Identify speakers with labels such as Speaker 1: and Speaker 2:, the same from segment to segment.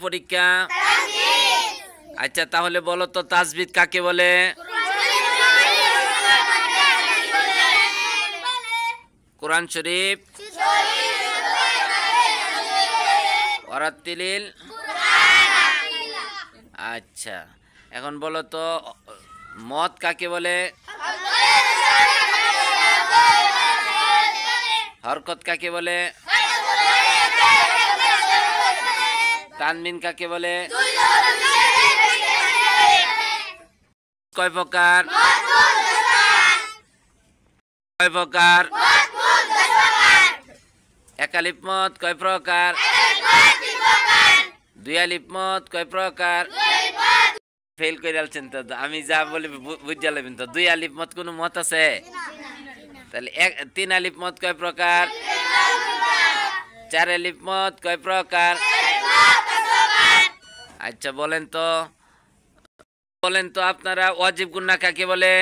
Speaker 1: পরীক্ষা? আচ্ছা তাহলে বলো তো তাজবিদ কাকে বলে? কোরআন শরীফ ওয়ারাত্তিলিল। আচ্ছা এখন বলো তো মত কাকে বলে? হরকত কাকে বলে? তানমিন কাকে বলে? কয় প্রকার? কয় প্রকার? এক আলিফ মত কয় প্রকার? দুই আলিফ মত কয় প্রকার? ফেল করে আলছেন তো, আমি যা বলি বুঝে যাবেন তো। দুই আলিফ মত কোন মত আছে? তাহলে তিন আলিফ মত কয় প্রকার? চার আলিফ মত কয় প্রকার? আচ্ছা বলেন তো আপনারা ওয়াজিব গুন্না কাকে বলে?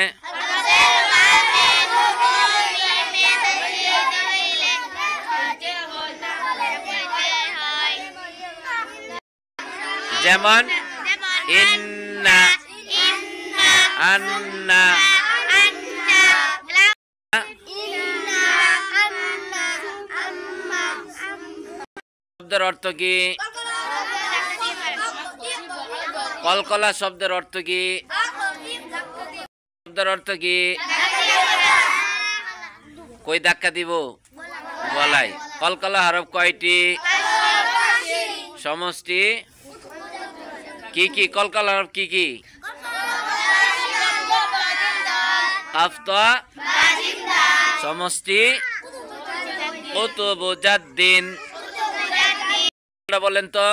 Speaker 1: যেমন ইন্না, আন্না। শব্দের অর্থ কি? কলকলা শব্দের অর্থ কি? শব্দের অর্থ কি? কই ধাক্কা দিব? গলায়। কলকলা হরফ কয়টি? সমষ্টি কি কি? কলকলা হরফ কি কি? আফতা, সমষ্টি উতুবুজাদ্দিন। বলেন তো